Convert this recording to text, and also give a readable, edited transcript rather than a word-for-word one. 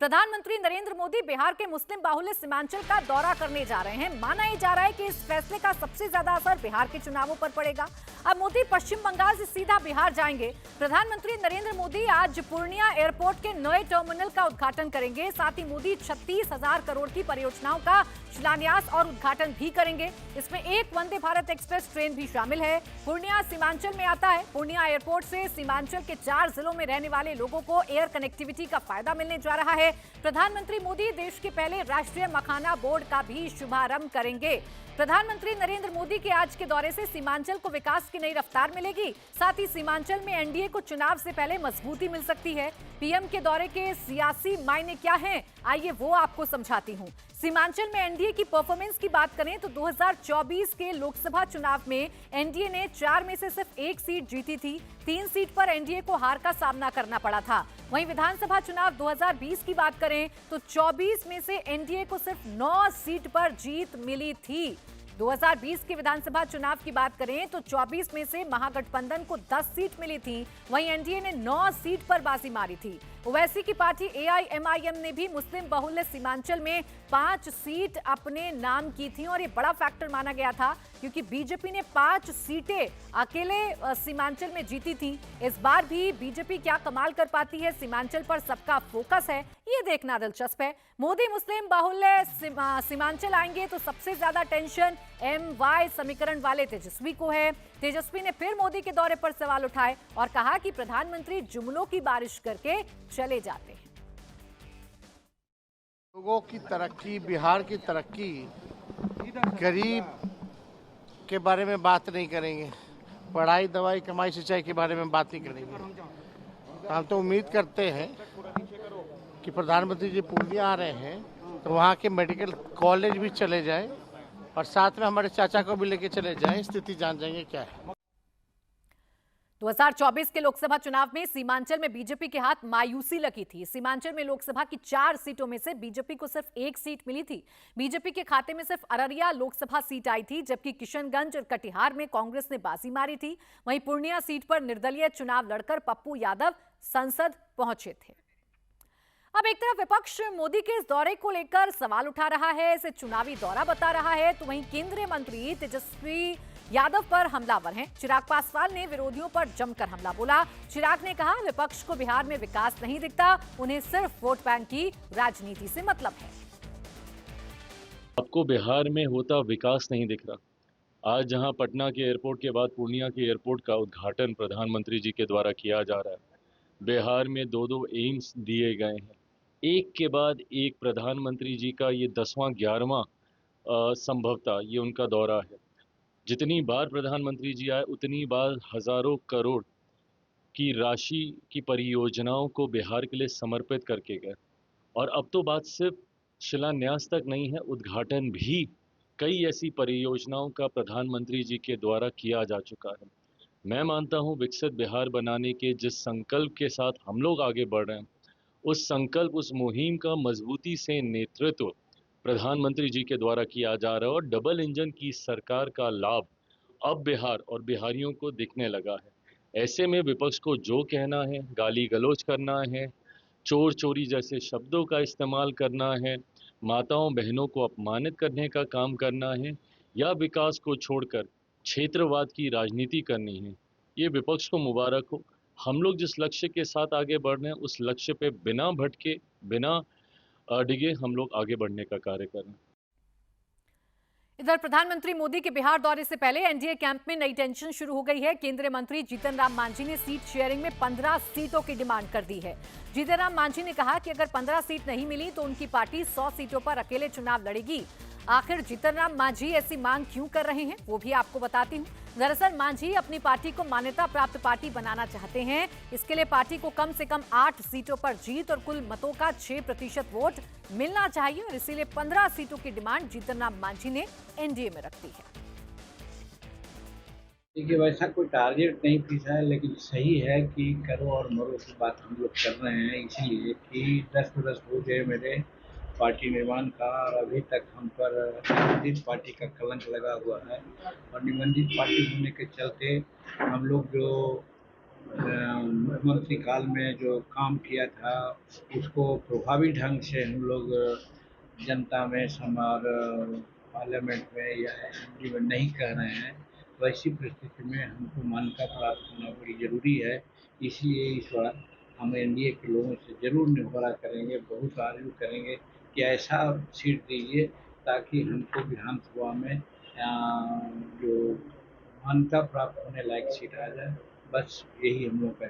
प्रधानमंत्री नरेंद्र मोदी बिहार के मुस्लिम बाहुल्य सीमांचल का दौरा करने जा रहे हैं। माना ही जा रहा है कि इस फैसले का सबसे ज्यादा असर बिहार के चुनावों पर पड़ेगा। अब मोदी पश्चिम बंगाल से सीधा बिहार जाएंगे। प्रधानमंत्री नरेंद्र मोदी आज पूर्णिया एयरपोर्ट के नए टर्मिनल का उद्घाटन करेंगे। साथ ही मोदी 36,000 करोड़ की परियोजनाओं का शिलान्यास और उद्घाटन भी करेंगे। इसमें एक वंदे भारत एक्सप्रेस ट्रेन भी शामिल है। पूर्णिया सीमांचल में आता है। पूर्णिया एयरपोर्ट से सीमांचल के 4 जिलों में रहने वाले लोगों को एयर कनेक्टिविटी का फायदा मिलने जा रहा है। प्रधानमंत्री मोदी देश के पहले राष्ट्रीय मखाना बोर्ड का भी शुभारंभ करेंगे। प्रधानमंत्री नरेंद्र मोदी के आज के दौरे से सीमांचल को विकास की नई रफ्तार मिलेगी। साथ ही सीमांचल में एनडीए को चुनाव से पहले मजबूती मिल सकती है। पीएम के दौरे के सियासी मायने क्या हैं, आइए वो आपको समझाती हूं। सीमांचल में एनडीए की परफॉर्मेंस की बात करें तो 2024 के लोकसभा चुनाव में एनडीए ने 4 में से सिर्फ 1 सीट जीती थी। 3 सीट पर एनडीए को हार का सामना करना पड़ा था। वहीं विधानसभा चुनाव 2020 की बात करें तो 24 में से एनडीए को सिर्फ 9 सीट पर जीत मिली थी। 2020 के विधानसभा चुनाव की बात करें तो 24 में से महागठबंधन को 10 सीट मिली थी। वहीं एनडीए ने 9 सीट पर बाजी मारी थी। ओवैसी की पार्टी एआईएमआईएम ने भी मुस्लिम बहुल्य सीमांचल में 5 सीट अपने नाम की थी और ये बड़ा फैक्टर माना गया था क्योंकि बीजेपी ने 5 सीटें अकेले सीमांचल में जीती थी। इस बार भी बीजेपी क्या कमाल कर पाती है, सीमांचल पर सबका फोकस है, ये देखना दिलचस्प है। मोदी मुस्लिम बाहुल्य सीमांचल आएंगे तो सबसे ज्यादा टेंशन MY समीकरण वाले तेजस्वी को है। तेजस्वी ने फिर मोदी के दौरे पर सवाल उठाए और कहा कि प्रधानमंत्री जुमलों की बारिश करके चले जाते हैं। लोगों की तरक्की, बिहार की तरक्की, गरीब के बारे में बात नहीं करेंगे, पढ़ाई, दवाई, कमाई, सिंचाई के बारे में बात नहीं करेंगे। हम तो उम्मीद करते हैं कि प्रधानमंत्री जी पूर्णिया आ रहे हैं तो वहाँ के मेडिकल कॉलेज भी चले जाएं और साथ में हमारे चाचा को भी लेके चले जाएं, स्थिति जान जाएंगे क्या है। 2024 के लोकसभा चुनाव में सीमांचल में बीजेपी के हाथ मायूसी लगी थी। सीमांचल में लोकसभा की 4 सीटों में से बीजेपी को सिर्फ 1 सीट मिली थी। बीजेपी के खाते में सिर्फ अररिया लोकसभा सीट आई थी, जबकि किशनगंज और कटिहार में कांग्रेस ने बाजी मारी थी। वहीं पूर्णिया सीट पर निर्दलीय चुनाव लड़कर पप्पू यादव संसद पहुंचे थे। अब एक तरफ विपक्ष मोदी के इस दौरे को लेकर सवाल उठा रहा है, इसे चुनावी दौरा बता रहा है, तो वहीं केंद्रीय मंत्री तेजस्वी यादव पर हमलावर हैं। चिराग पासवान ने विरोधियों पर जमकर हमला बोला। चिराग ने कहा विपक्ष को बिहार में विकास नहीं दिखता, उन्हें सिर्फ वोट बैंक की राजनीति से मतलब है। आपको बिहार में होता विकास नहीं दिख रहा। आज जहां पटना के एयरपोर्ट के बाद पूर्णिया के एयरपोर्ट का उद्घाटन प्रधानमंत्री जी के द्वारा किया जा रहा है। बिहार में 2 एम्स दिए गए हैं। एक के बाद एक प्रधानमंत्री जी का ये 10वां 11वां संभवतः ये उनका दौरा है। जितनी बार प्रधानमंत्री जी आए उतनी बार हजारों करोड़ की राशि की परियोजनाओं को बिहार के लिए समर्पित करके गए। और अब तो बात सिर्फ शिलान्यास तक नहीं है, उद्घाटन भी कई ऐसी परियोजनाओं का प्रधानमंत्री जी के द्वारा किया जा चुका है। मैं मानता हूं विकसित बिहार बनाने के जिस संकल्प के साथ हम लोग आगे बढ़ रहे हैं, उस संकल्प, उस मुहिम का मजबूती से नेतृत्व प्रधानमंत्री जी के द्वारा किया जा रहा है और डबल इंजन की सरकार का लाभ अब बिहार और बिहारियों को दिखने लगा है। ऐसे में विपक्ष को जो कहना है, गाली गलौज करना है, चोर चोरी जैसे शब्दों का इस्तेमाल करना है, माताओं बहनों को अपमानित करने का काम करना है या विकास को छोड़कर क्षेत्रवाद की राजनीति करनी है, ये विपक्ष को मुबारक हो। हम लोग जिस लक्ष्य के साथ आगे बढ़ रहे हैं उस लक्ष्य पे बिना भटके, बिना डिगे हम लोग आगे बढ़ने का कार्य करें। इधर प्रधानमंत्री मोदी के बिहार दौरे से पहले एनडीए कैंप में नई टेंशन शुरू हो गई है। केंद्रीय मंत्री जीतन राम मांझी ने सीट शेयरिंग में 15 सीटों की डिमांड कर दी है। जीतन राम मांझी ने कहा कि अगर 15 सीट नहीं मिली तो उनकी पार्टी 100 सीटों पर अकेले चुनाव लड़ेगी। आखिर जीतन राम मांझी ऐसी मांग क्यों कर रहे हैं वो भी आपको बताती हूँ। दरअसल मांझी अपनी पार्टी को मान्यता प्राप्त पार्टी बनाना चाहते हैं। इसके लिए पार्टी को कम से कम 8 सीटों पर जीत और कुल मतों का 6% वोट मिलना चाहिए और इसीलिए 15 सीटों की डिमांड जीतन राम मांझी ने एनडीए में रख दी है। देखिए वैसा कोई टारगेट नहीं पीछा है, लेकिन सही है कि करो और मरो की बात हम लोग कर रहे हैं, इसीलिए कि 10 पे 10 हो गए मेरे पार्टी निर्माण का और अभी तक हम पर निबंधित पार्टी का कलंक लगा हुआ है। और निबंधित पार्टी होने के चलते हम लोग जो मुख्यमंत्री काल में जो काम किया था उसको प्रभावी ढंग से हम लोग जनता में और पार्लियामेंट में या असेंबली में नहीं कह रहे हैं, तो ऐसी परिस्थिति में हमको मान्यता प्राप्त होना बड़ी ज़रूरी है। इसलिए इस बार हम एनडीए के लोगों से ज़रूर निहोरा करेंगे, बहुत आर्ग्यू करेंगे कि ऐसा सीट दीजिए ताकि हमको विधानसभा में जो मान्यता प्राप्त होने लायक सीट आ जाए। बस यही हम लोग का